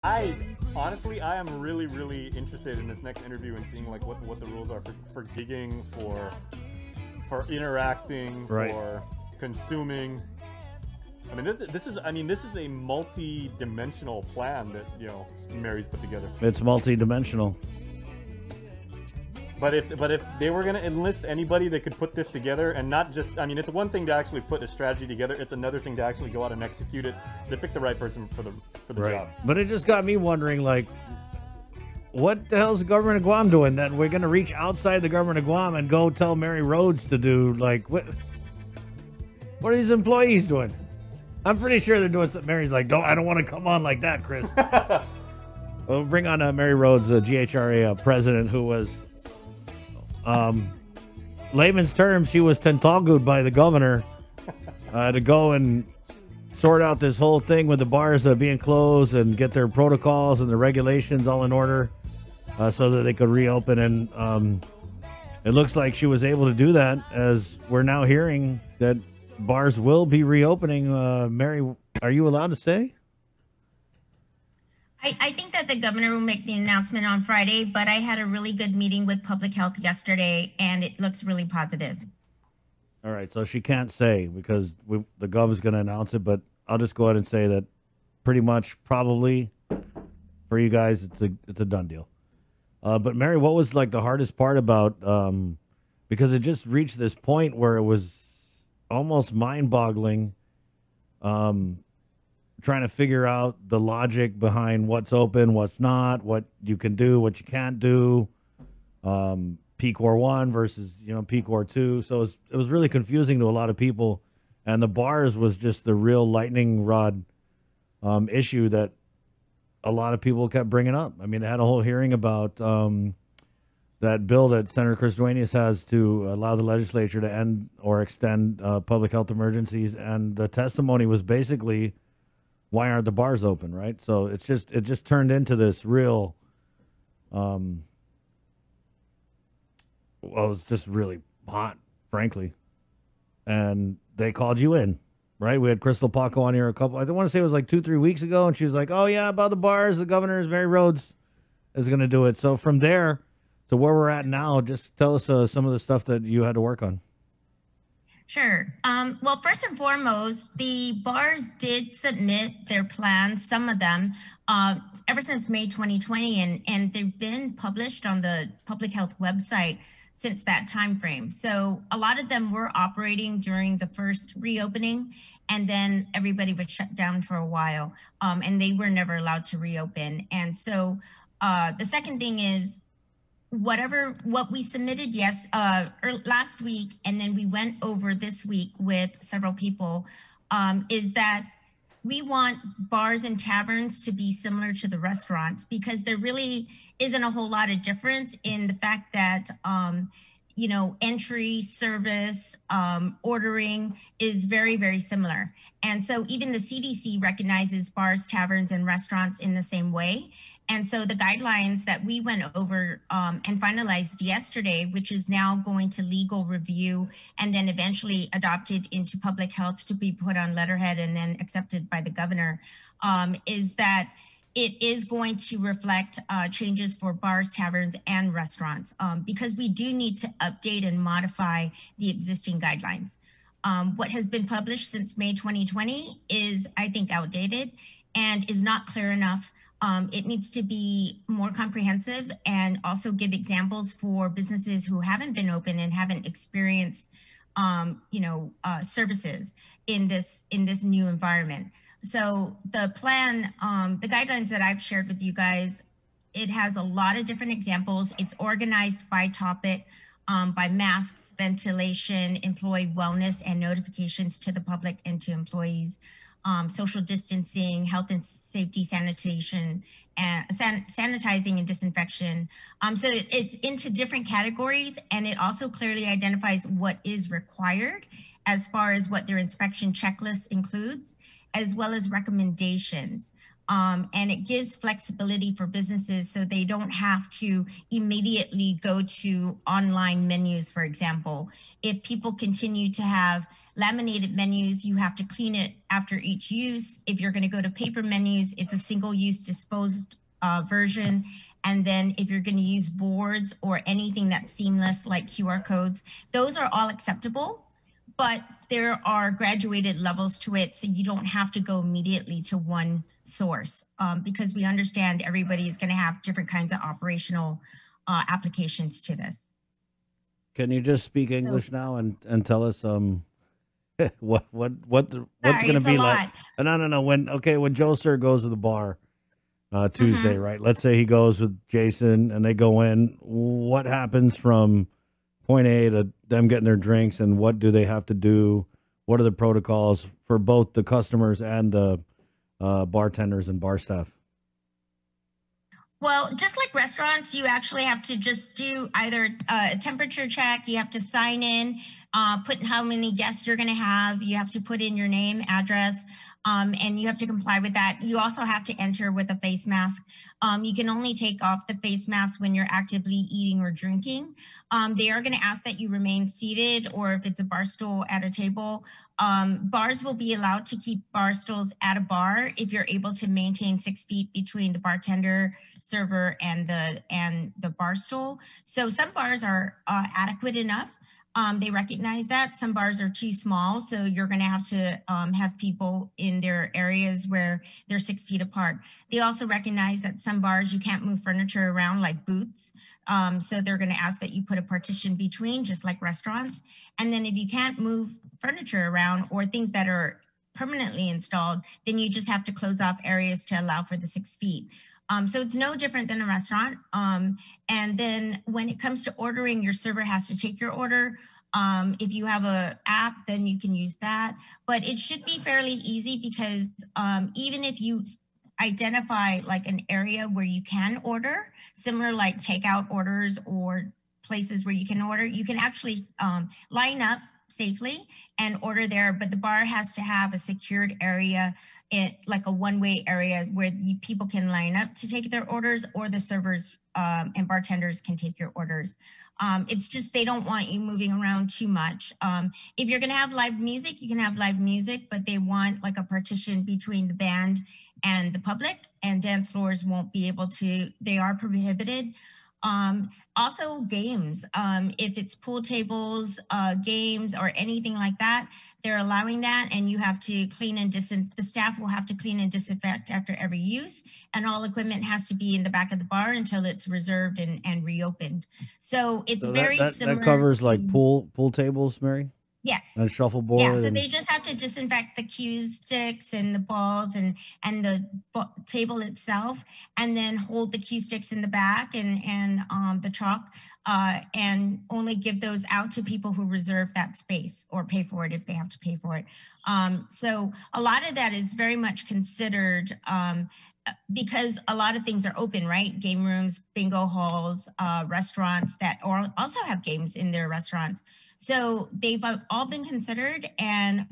I honestly, I am really, really interested in this next interview and seeing like what the rules are for gigging, for interacting, Right. for consuming. I mean, this is a multi-dimensional plan that Mary's put together. It's multi-dimensional. But if they were gonna enlist anybody that could put this together, and not just, I mean, it's one thing to actually put a strategy together. It's another thing to actually go out and execute it. They picked the right person for the job. But it just got me wondering, like, what the hell's the government of Guam doing? That we're going to reach outside the government of Guam and go tell Mary Rhodes to do, like, what are these employees doing? I'm pretty sure they're doing something. Mary's like, I don't want to come on like that, Chris. We'll bring on Mary Rhodes, the GHRA president, who was, layman's terms, she was tentagled by the governor to go and sort out this whole thing with the bars being closed and get their protocols and the regulations all in order so that they could reopen. And it looks like she was able to do that, as we're now hearing that bars will be reopening. Mary, are you allowed to say? I think that the governor will make the announcement on Friday, but I had a really good meeting with public health yesterday, and it looks really positive. All right, so she can't say because the gov is going to announce it, but I'll just go ahead and say that pretty much probably for you guys it's a done deal. But Mary, what was like the hardest part about because it just reached this point where it was almost mind-boggling trying to figure out the logic behind what's open, what's not, what you can do, what you can't do. PCOR 1 versus, PCOR 2. So it was really confusing to a lot of people. And the bars was just the real lightning rod issue that a lot of people kept bringing up. I mean, they had a whole hearing about that bill that Senator Chris Duenas has to allow the legislature to end or extend public health emergencies. And the testimony was basically, why aren't the bars open, right? So it just turned into this real well, it was just really hot, frankly. And they called you in, right? We had Crystal Paco on here I want to say it was like 2-3 weeks ago, and she was like, oh, yeah, about the bars, the governor's Mary Rhodes is going to do it. So from there to where we're at now, just tell us some of the stuff that you had to work on. Sure. Well, first and foremost, the bars did submit their plans, some of them, ever since May 2020, and they've been published on the public health website since that time frame. So a lot of them were operating during the first reopening, and then everybody was shut down for a while, and they were never allowed to reopen. And so the second thing is, what we submitted last week, and then we went over this week with several people, is that we want bars and taverns to be similar to the restaurants, because there really isn't a whole lot of difference in the fact that entry, service, ordering is very, very similar. And so even the CDC recognizes bars, taverns, and restaurants in the same way. And so the guidelines that we went over and finalized yesterday, which is now going to legal review and then eventually adopted into public health to be put on letterhead and then accepted by the governor, is that it is going to reflect changes for bars, taverns, and restaurants, because we do need to update and modify the existing guidelines. What has been published since May 2020 is, I think, outdated and is not clear enough. It needs to be more comprehensive and also give examples for businesses who haven't been open and haven't experienced, services in this new environment. So the plan, the guidelines that I've shared with you guys, it has a lot of different examples. It's organized by topic, by masks, ventilation, employee wellness, and notifications to the public and to employees. Social distancing, health and safety, sanitation, and sanitizing and disinfection. So it's into different categories, and it also clearly identifies what is required as far as what their inspection checklist includes, as well as recommendations. And it gives flexibility for businesses so they don't have to immediately go to online menus, for example. If people continue to have laminated menus, you have to clean it after each use. If you're going to go to paper menus, it's a single-use disposed version. And then if you're going to use boards or anything that's seamless like QR codes, those are all acceptable. But there are graduated levels to it, so you don't have to go immediately to one source, because we understand everybody is going to have different kinds of operational applications to this. Can you just speak English now and tell us what's going to be like? No. When Joe Sir goes to the bar Tuesday, right? Let's say he goes with Jason and they go in. What happens from point A to them getting their drinks, and what do they have to do? What are the protocols for both the customers and the bartenders and bar staff? Well, just like restaurants, you actually have to just do either a temperature check. You have to sign in, put how many guests you're going to have. You have to put in your name, address, and you have to comply with that. You also have to enter with a face mask. You can only take off the face mask when you're actively eating or drinking. They are going to ask that you remain seated, or if it's a bar stool at a table. Bars will be allowed to keep bar stools at a bar if you're able to maintain 6 feet between the bartender, server, and the bar stool. So some bars are adequate enough. They recognize that. Some bars are too small, so you're going to have people in their areas where they're 6 feet apart. They also recognize that some bars you can't move furniture around, like booths. So they're going to ask that you put a partition between, just like restaurants. And then if you can't move furniture around or things that are permanently installed, then you just have to close off areas to allow for the 6 feet. So it's no different than a restaurant. And then when it comes to ordering, your server has to take your order. If you have an app, then you can use that. But it should be fairly easy, because even if you identify like an area where you can order, similar like takeout orders or places where you can order, you can actually line up safely and order there, but the bar has to have a secured area, like a one-way area where people can line up to take their orders, or the servers and bartenders can take your orders. It's just they don't want you moving around too much. If you're going to have live music, you can have live music, but they want like a partition between the band and the public, and dance floors won't be able to, they are prohibited. Also games, if it's pool tables, games, or anything like that, they're allowing that, and you have to clean and the staff will have to clean and disinfect after every use, and all equipment has to be in the back of the bar until it's reserved and reopened. So it's very similar. That covers like pool tables, Mary? Yes. And shuffleboard. Yeah, so they just have to disinfect the cue sticks and the balls and the table itself, and then hold the cue sticks in the back and the chalk, and only give those out to people who reserve that space or pay for it if they have to pay for it. So a lot of that is very much considered, because a lot of things are open, right? Game rooms, bingo halls, restaurants that also have games in their restaurants. So they've all been considered. And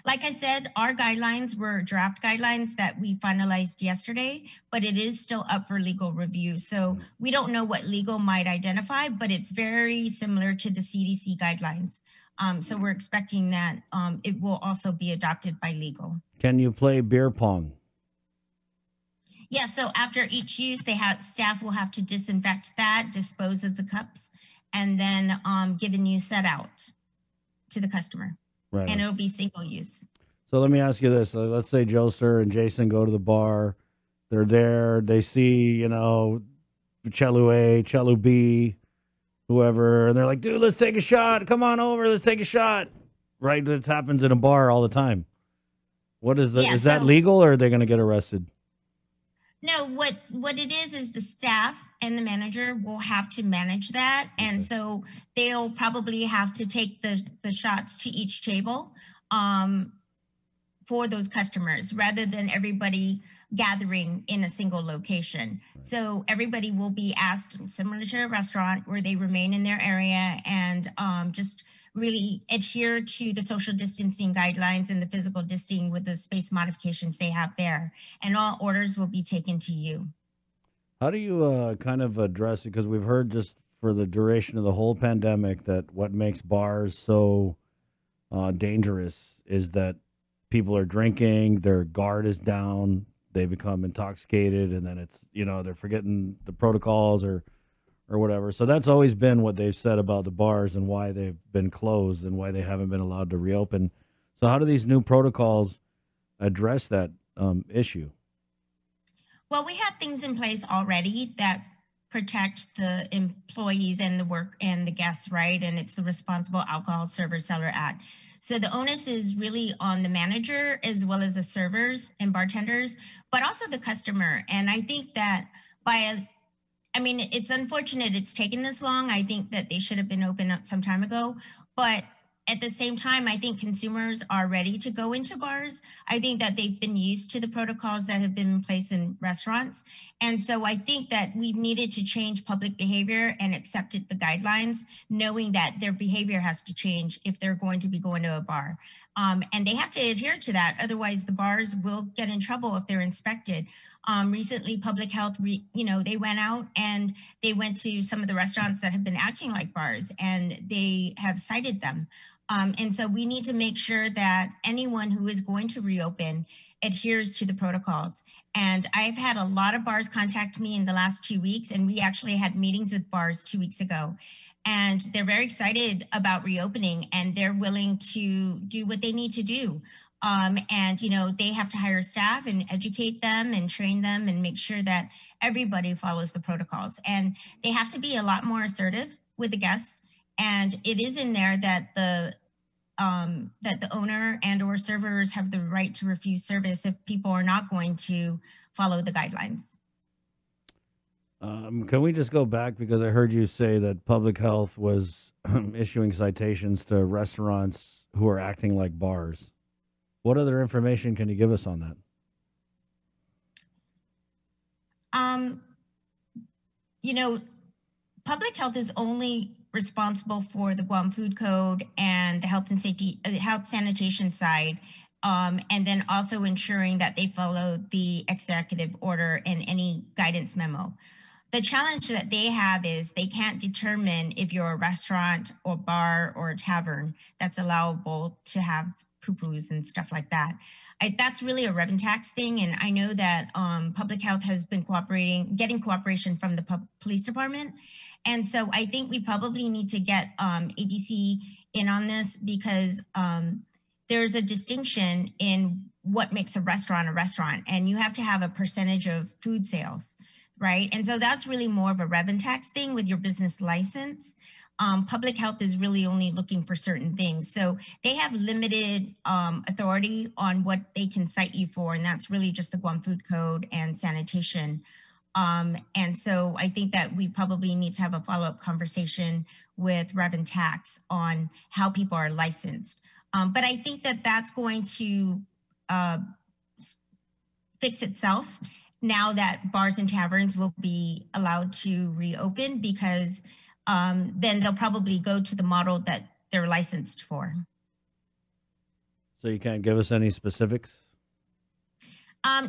like I said, our guidelines were draft guidelines that we finalized yesterday, but it is still up for legal review. So we don't know what legal might identify, but it's very similar to the CDC guidelines. So we're expecting that it will also be adopted by legal. Can you play beer pong? Yeah, so after each use, staff will have to disinfect that, dispose of the cups, and then give a new set out to the customer. Right. And it'll be single use. So let me ask you this. Let's say Joe Sir and Jason go to the bar. They're there. They see, Chelu A, Chelu B, whoever. And they're like, dude, let's take a shot. Come on over. Let's take a shot. Right? This happens in a bar all the time. Is that legal, or are they going to get arrested? No, what it is the staff and the manager will have to manage that. And so they'll probably have to take the shots to each table for those customers, rather than everybody gathering in a single location. So everybody will be asked, similar to a restaurant, where they remain in their area and just really adhere to the social distancing guidelines and the physical distancing with the space modifications they have there. And all orders will be taken to you. How do you kind of address it? Because we've heard just for the duration of the whole pandemic that what makes bars so dangerous is that people are drinking, their guard is down, they become intoxicated, and then it's, they're forgetting the protocols or whatever. So that's always been what they've said about the bars and why they've been closed and why they haven't been allowed to reopen. So how do these new protocols address that issue? Well, we have things in place already that protect the employees and the work and the guests, right? And it's the Responsible Alcohol Server Seller Act. So the onus is really on the manager as well as the servers and bartenders, but also the customer. And I think that it's unfortunate it's taken this long. I think that they should have been open up some time ago, but at the same time, I think consumers are ready to go into bars. I think that they've been used to the protocols that have been in place in restaurants. And so I think that we've needed to change public behavior and accepted the guidelines, knowing that their behavior has to change if they're going to be going to a bar. And they have to adhere to that. Otherwise, the bars will get in trouble if they're inspected. Recently, public health, they went out and they went to some of the restaurants that have been acting like bars, and they have cited them. And so we need to make sure that anyone who is going to reopen adheres to the protocols. And I've had a lot of bars contact me in the last 2 weeks, and we actually had meetings with bars 2 weeks ago. And they're very excited about reopening, and they're willing to do what they need to do. They have to hire staff and educate them and train them and make sure that everybody follows the protocols. And they have to be a lot more assertive with the guests. And it is in there that the owner and or servers have the right to refuse service if people are not going to follow the guidelines. Can we just go back, because I heard you say that public health was issuing citations to restaurants who are acting like bars. What other information can you give us on that? Public health is only responsible for the Guam Food Code and the health and safety, health sanitation side, and then also ensuring that they follow the executive order and any guidance memo. The challenge that they have is they can't determine if you're a restaurant or bar or a tavern that's allowable to have poo-poos and stuff like that. That's really a revenue tax thing. And I know that public health has been getting cooperation from the police department. And so I think we probably need to get ABC in on this, because there's a distinction in what makes a restaurant, and you have to have a percentage of food sales, right? And so that's really more of a revenue tax thing with your business license. Public health is really only looking for certain things. So they have limited authority on what they can cite you for, and that's really just the Guam Food Code and sanitation. And so I think that we probably need to have a follow-up conversation with revenue tax on how people are licensed. But I think that that's going to fix itself now that bars and taverns will be allowed to reopen, because then they'll probably go to the model that they're licensed for. So you can't give us any specifics?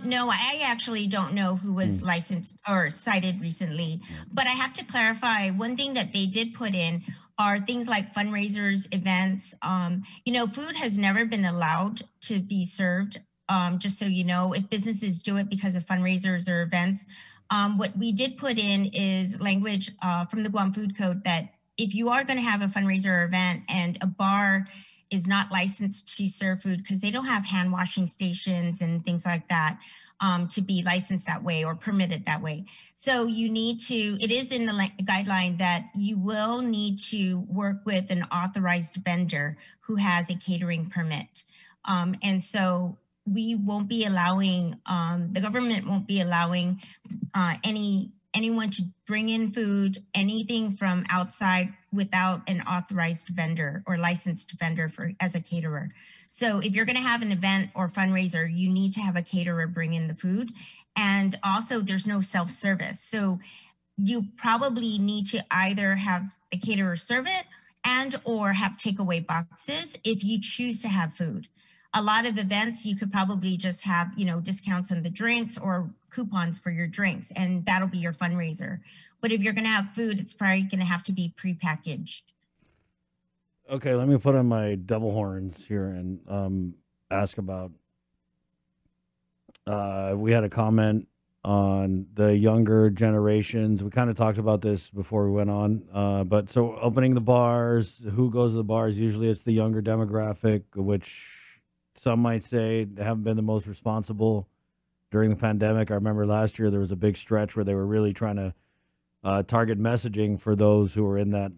No, I actually don't know who was licensed or cited recently, but I have to clarify one thing that they did put in are things like fundraisers, events. Food has never been allowed to be served. Just so you know, if businesses do it because of fundraisers or events, what we did put in is language from the Guam Food Code that if you are going to have a fundraiser or event and a bar is not licensed to serve food because they don't have hand washing stations and things like that to be licensed that way or permitted that way. So it is in the guideline that you will need to work with an authorized vendor who has a catering permit. And so we won't be allowing, the government won't be allowing anyone to bring in food, anything from outside without an authorized vendor or licensed vendor as a caterer. So if you're going to have an event or fundraiser, you need to have a caterer bring in the food. And also there's no self-service. So you probably need to either have the caterer serve it and or have takeaway boxes if you choose to have food. A lot of events, you could probably just have, discounts on the drinks or coupons for your drinks, and that'll be your fundraiser. But if you're going to have food, it's probably going to have to be prepackaged. Okay, let me put on my devil horns here and ask about. We had a comment on the younger generations. We kind of talked about this before we went on. But so opening the bars, who goes to the bars? Usually it's the younger demographic, which some might say they haven't been the most responsible during the pandemic. I remember last year there was a big stretch where they were really trying to target messaging for those who were in that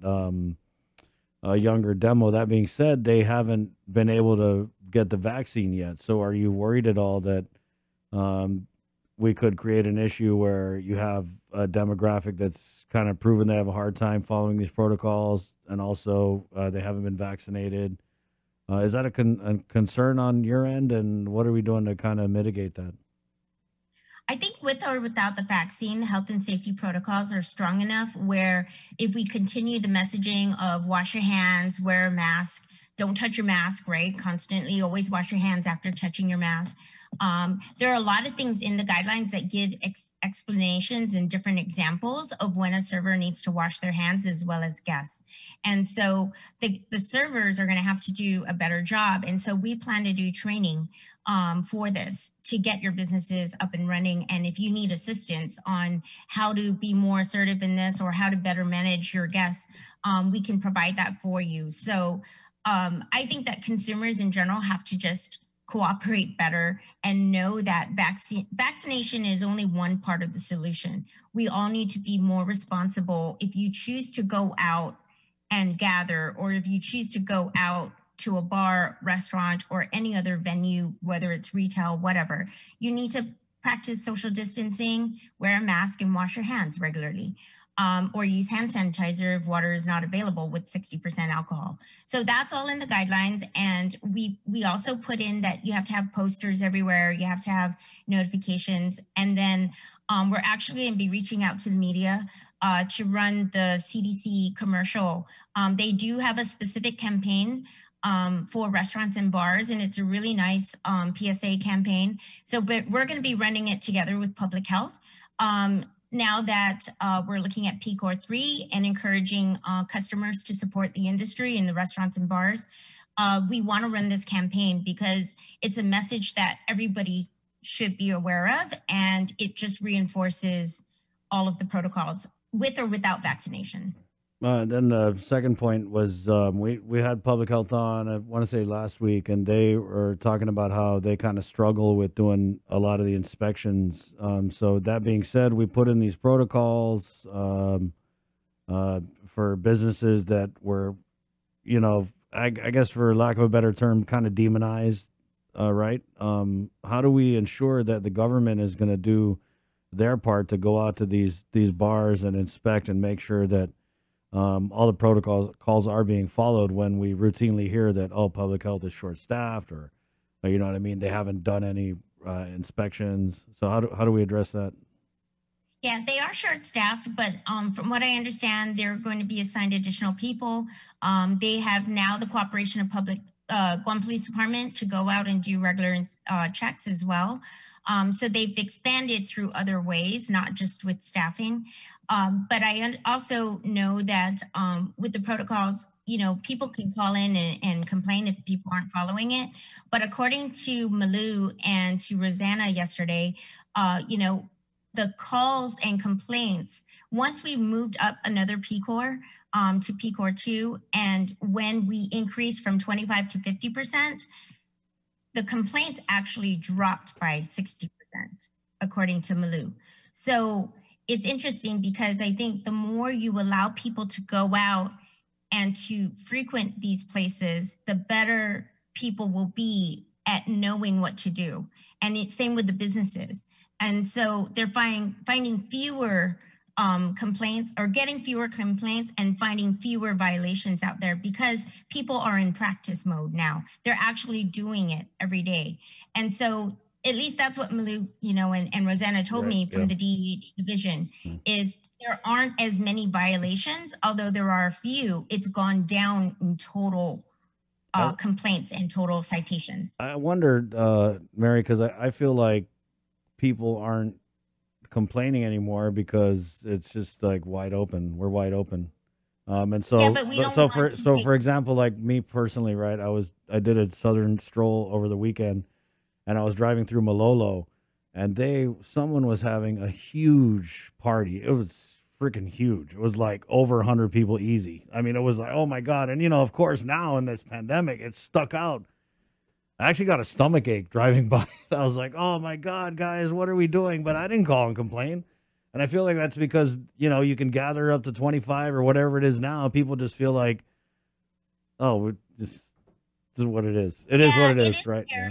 younger demo. That being said, they haven't been able to get the vaccine yet. So are you worried at all that we could create an issue where you have a demographic that's kind of proven they have a hard time following these protocols, and also they haven't been vaccinated? Is that a concern on your end, and what are we doing to kind of mitigate that? I think with or without the vaccine, the health and safety protocols are strong enough where if we continue the messaging of wash your hands, wear a mask, don't touch your mask, right? Constantly, always wash your hands after touching your mask. There are a lot of things in the guidelines that give explanations and different examples of when a server needs to wash their hands as well as guests. And so the servers are going to have to do a better job. And so we plan to do training for this to get your businesses up and running. And if you need assistance on how to be more assertive in this or how to better manage your guests, we can provide that for you. So I think that consumers in general have to just cooperate better and know that vaccination is only one part of the solution. We all need to be more responsible. If you choose to go out and gather, or if you choose to go out to a bar, restaurant, or any other venue, whether it's retail, whatever, you need to practice social distancing, wear a mask, and wash your hands regularly. Or use hand sanitizer if water is not available with 60% alcohol. So that's all in the guidelines. And we also put in that you have to have posters everywhere. You have to have notifications. And then we're actually going to be reaching out to the media to run the CDC commercial. They do have a specific campaign for restaurants and bars, and it's a really nice PSA campaign. So, but we're going to be running it together with public health. Now that we're looking at PCOR 3 and encouraging customers to support the industry in the restaurants and bars, we want to run this campaign because it's a message that everybody should be aware of, and it just reinforces all of the protocols with or without vaccination. Then the second point was we had public health on, I want to say last week, and they were talking about how they kind of struggle with doing a lot of the inspections. So that being said, we put in these protocols for businesses that were, you know, I guess for lack of a better term, kind of demonized, right? How do we ensure that the government is going to do their part to go out to these bars and inspect and make sure that all the protocols are being followed when we routinely hear that, oh, public health is short-staffed, or you know what I mean, they haven't done any inspections. So how do we address that? Yeah, they are short-staffed, but from what I understand, they're going to be assigned additional people. They have now the cooperation of Guam Police Department to go out and do regular checks as well. So they've expanded through other ways, not just with staffing. But I also know that with the protocols, you know, people can call in and complain if people aren't following it. But according to Malu and to Rosanna yesterday, you know, the calls and complaints, once we moved up another PCOR to PCOR 2, and when we increased from 25 to 50%, the complaints actually dropped by 60%, according to Malu. So it's interesting because I think the more you allow people to go out and to frequent these places, the better people will be at knowing what to do. And it's same with the businesses. And so they're finding fewer complaints, or getting fewer complaints and finding fewer violations out there because people are in practice mode now. They're actually doing it every day. And so at least that's what Malu, you know, and Rosanna told me from the DEH division, is there aren't as many violations, although there are a few. It's gone down in total complaints and total citations. I wondered, Mary, because I feel like people aren't complaining anymore because it's just like wide open. We're wide open. And so, Yeah, but we don't want to take- for example, like me personally, right? I did a southern stroll over the weekend, and I was driving through Malolo, and someone was having a huge party. It was freaking huge. It was like over 100 people easy. I mean, it was like, oh my God. And, you know, of course, now in this pandemic, it's stuck out. I actually got a stomach ache driving by. I was like, oh my God, guys, what are we doing? But I didn't call and complain. And I feel like that's because, you know, you can gather up to 25 or whatever it is now. People just feel like, oh, this is what it is. It is what it is, right? Yeah.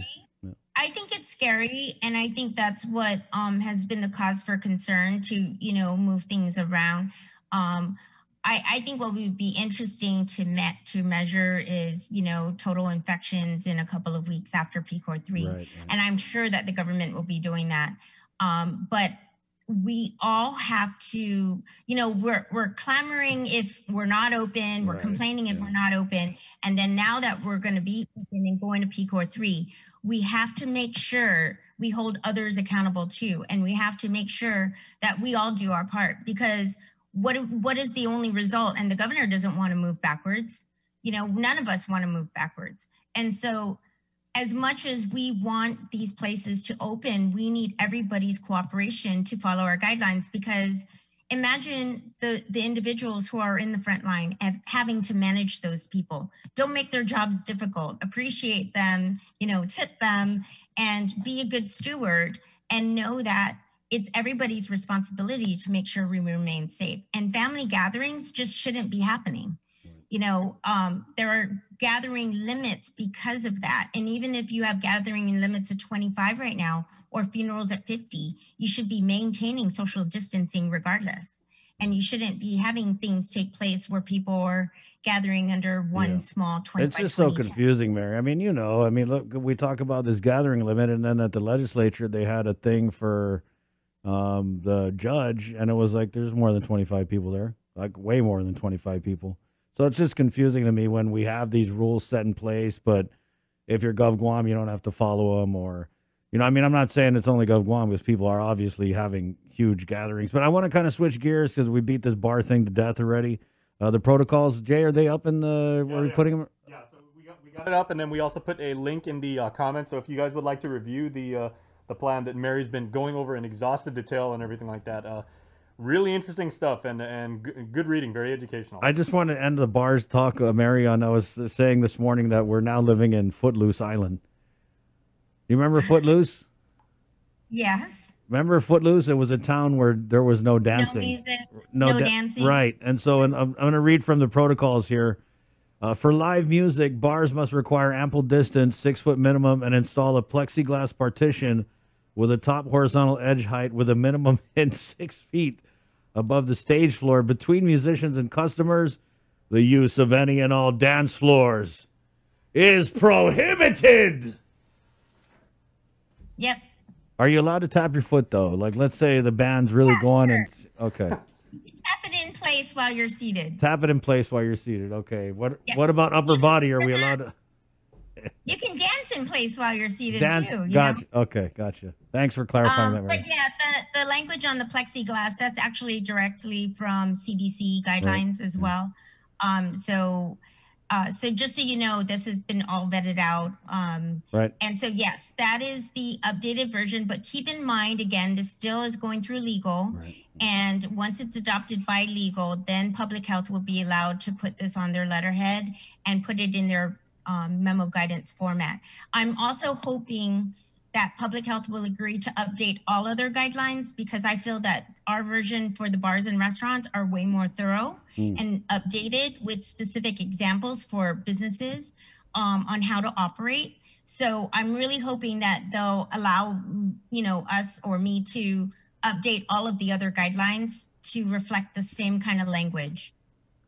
I think it's scary, and I think that's what has been the cause for concern to, you know, move things around. I think what would be interesting to measure is, you know, total infections in a couple of weeks after PCOR 3. Right. And I'm sure that the government will be doing that. But we all have to, you know, we're clamoring if we're not open, we're complaining if we're not open. And then now that we're going to be open and going to PCOR 3, we have to make sure we hold others accountable too. And we have to make sure that we all do our part, because what is the only result? And the governor doesn't want to move backwards. You know, none of us want to move backwards. And so as much as we want these places to open, we need everybody's cooperation to follow our guidelines, because imagine the individuals who are in the front line having to manage those people. Don't make their jobs difficult. Appreciate them, you know, tip them, and be a good steward, and know that it's everybody's responsibility to make sure we remain safe. And family gatherings just shouldn't be happening. You know, there are gathering limits because of that. And even if you have gathering limits of 25 right now, or funerals at 50, you should be maintaining social distancing regardless. And you shouldn't be having things take place where people are gathering under one small 25. It's just so confusing, Mary. I mean, you know, I mean, look, we talk about this gathering limit, and then at the legislature, they had a thing for the judge, and it was like, there's more than 25 people there, like way more than 25 people. So it's just confusing to me when we have these rules set in place, but if you're Gov Guam, you don't have to follow them, or, you know, I mean, I'm not saying it's only Gov Guam, because people are obviously having huge gatherings, but I want to kind of switch gears because we beat this bar thing to death already. The protocols, Jay, are they up in the, where are we putting them? Yeah, so we got it up, and then we also put a link in the comments. So if you guys would like to review the plan that Mary's been going over in exhaustive detail and everything like that, really interesting stuff, and good reading, very educational. I just want to end the bars talk, Mary, on, I was saying this morning that we're now living in Footloose Island. You remember Footloose? Yes. Remember Footloose? It was a town where there was no dancing. No music, no dancing. Right. And so I'm going to read from the protocols here. For live music, bars must require ample distance, 6 foot minimum, and install a plexiglass partition with a top horizontal edge height with a minimum in 6 feet above the stage floor. Between musicians and customers, the use of any and all dance floors is prohibited. Yep. Are you allowed to tap your foot, though? Like, let's say the band's really going sure. and... Okay. Tap it in place while you're seated. Tap it in place while you're seated. Okay. What about upper body? Are we allowed to... You can dance in place while you're seated, too. Gotcha. Okay, gotcha. Thanks for clarifying that, Mary. But yeah, the language on the plexiglass, that's actually directly from CDC guidelines as well. So just so you know, this has been all vetted out. Right. And so, yes, that is the updated version. But keep in mind, again, this still is going through legal. Right. And once it's adopted by legal, then public health will be allowed to put this on their letterhead and put it in their memo guidance format. I'm also hoping that public health will agree to update all other guidelines, because I feel that our version for the bars and restaurants are way more thorough and updated with specific examples for businesses on how to operate. So I'm really hoping that they'll allow, you know, us or me to update all of the other guidelines to reflect the same kind of language.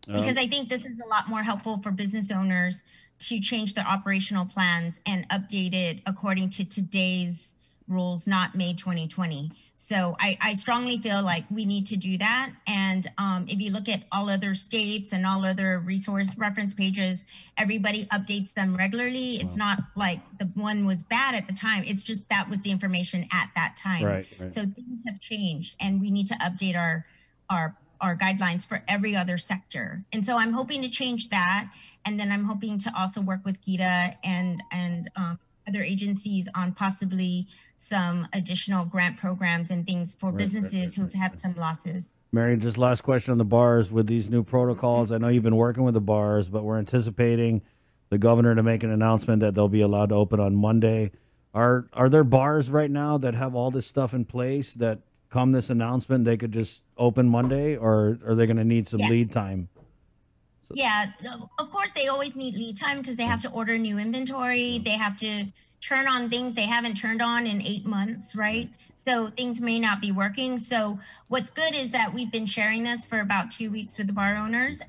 Because I think this is a lot more helpful for business owners to change their operational plans and update it according to today's rules, not May 2020. So I strongly feel like we need to do that. And if you look at all other states and all other resource reference pages, everybody updates them regularly. It's not like the one was bad at the time. It's just that was the information at that time. Right. So things have changed, and we need to update our are guidelines for every other sector. And so I'm hoping to change that. And then I'm hoping to also work with GITA and other agencies on possibly some additional grant programs and things for businesses who've had some losses. Mary, just last question on the bars with these new protocols. I know you've been working with the bars, but we're anticipating the governor to make an announcement that they'll be allowed to open on Monday. Are there bars right now that have all this stuff in place that come this announcement they could just open Monday, or are they going to need some lead time? So. Yeah, of course they always need lead time because they have to order new inventory. They have to turn on things they haven't turned on in 8 months, right? So things may not be working. So what's good is that we've been sharing this for about 2 weeks with the bar owners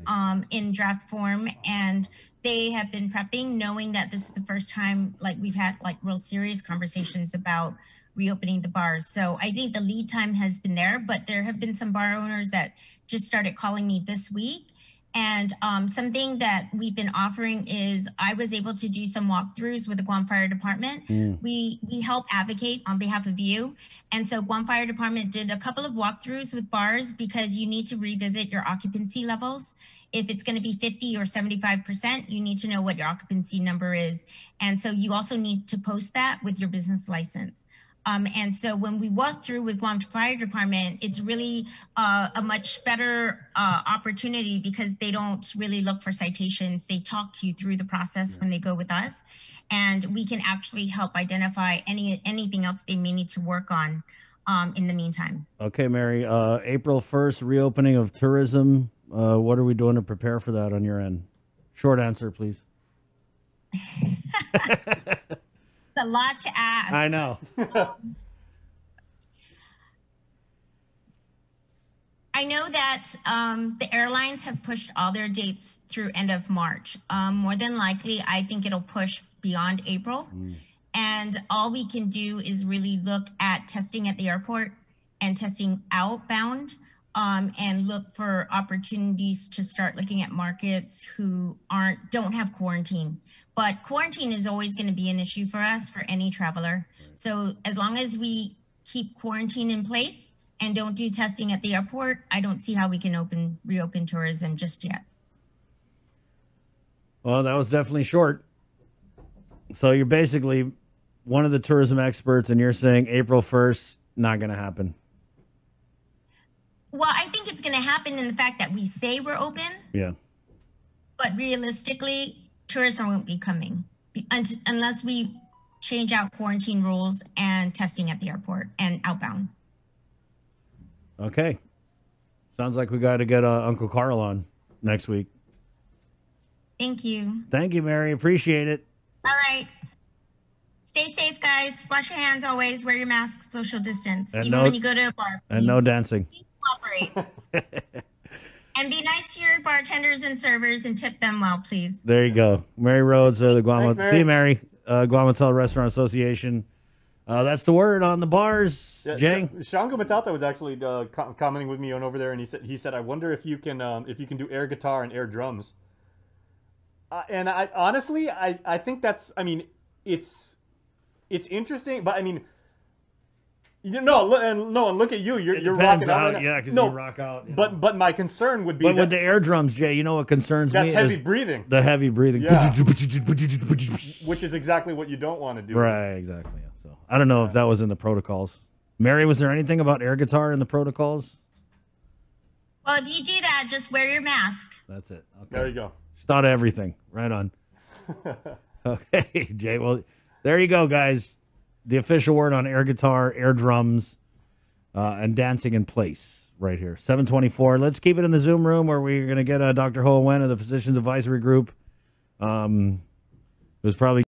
in draft form, and they have been prepping, knowing that this is the first time like we've had like real serious conversations about reopening the bars. So I think the lead time has been there, but there have been some bar owners that just started calling me this week. And something that we've been offering is I was able to do some walkthroughs with the Guam Fire Department. We help advocate on behalf of you. And so Guam Fire Department did a couple of walkthroughs with bars because you need to revisit your occupancy levels. If it's going to be 50 or 75%, you need to know what your occupancy number is. And so you also need to post that with your business license. And so when we walk through with Guam Fire Department, it's really a much better opportunity because they don't really look for citations. They talk you through the process when they go with us, and we can actually help identify anything else they may need to work on in the meantime. Okay, Mary, April 1st, reopening of tourism. What are we doing to prepare for that on your end? Short answer, please. A lot to ask. I know. I know that the airlines have pushed all their dates through end of March. More than likely, I think it'll push beyond April. And all we can do is really look at testing at the airport and testing outbound, and look for opportunities to start looking at markets who don't have quarantine. But quarantine is always going to be an issue for us, for any traveler. So as long as we keep quarantine in place and don't do testing at the airport, I don't see how we can reopen tourism just yet. Well, that was definitely short. So you're basically one of the tourism experts, and you're saying April 1st, not going to happen. Well, I think it's going to happen in the fact that we say we're open. Yeah. But realistically, tourists won't be coming unless we change out quarantine rules and testing at the airport and outbound. Okay. Sounds like we got to get Uncle Carl on next week. Thank you. Thank you, Mary. Appreciate it. All right. Stay safe, guys. Wash your hands always. Wear your mask. Social distance. And even when you go to a bar. Please. And no dancing. Please cooperate. And be nice to your bartenders and servers and tip them well, please. There you go. Mary Rhodes, the Guam. Thanks, See you, Mary. Guam Hotel Restaurant Association. That's the word on the bars. Yeah, Jay? Shango Matata was actually commenting with me on over there, and he said, I wonder if you can do air guitar and air drums. And I honestly, I think that's, I mean, it's interesting, but I mean, and look at you. You're rocking out. Right, yeah, because you rock out. You know. But my concern would be. But with the air drums, Jay, you know what concerns me? That's heavy breathing. The heavy breathing. Yeah. Which is exactly what you don't want to do. Right, exactly. So I don't know if that was in the protocols. Mary, was there anything about air guitar in the protocols? Well, if you do that, just wear your mask. That's it. Okay. There you go. Just thought of everything. Right on. Okay, Jay. Well, there you go, guys. The official word on air guitar, air drums, and dancing in place right here. 7:24. Let's keep it in the Zoom room where we're going to get Dr. Ho Wen of the Physicians Advisory Group. It was probably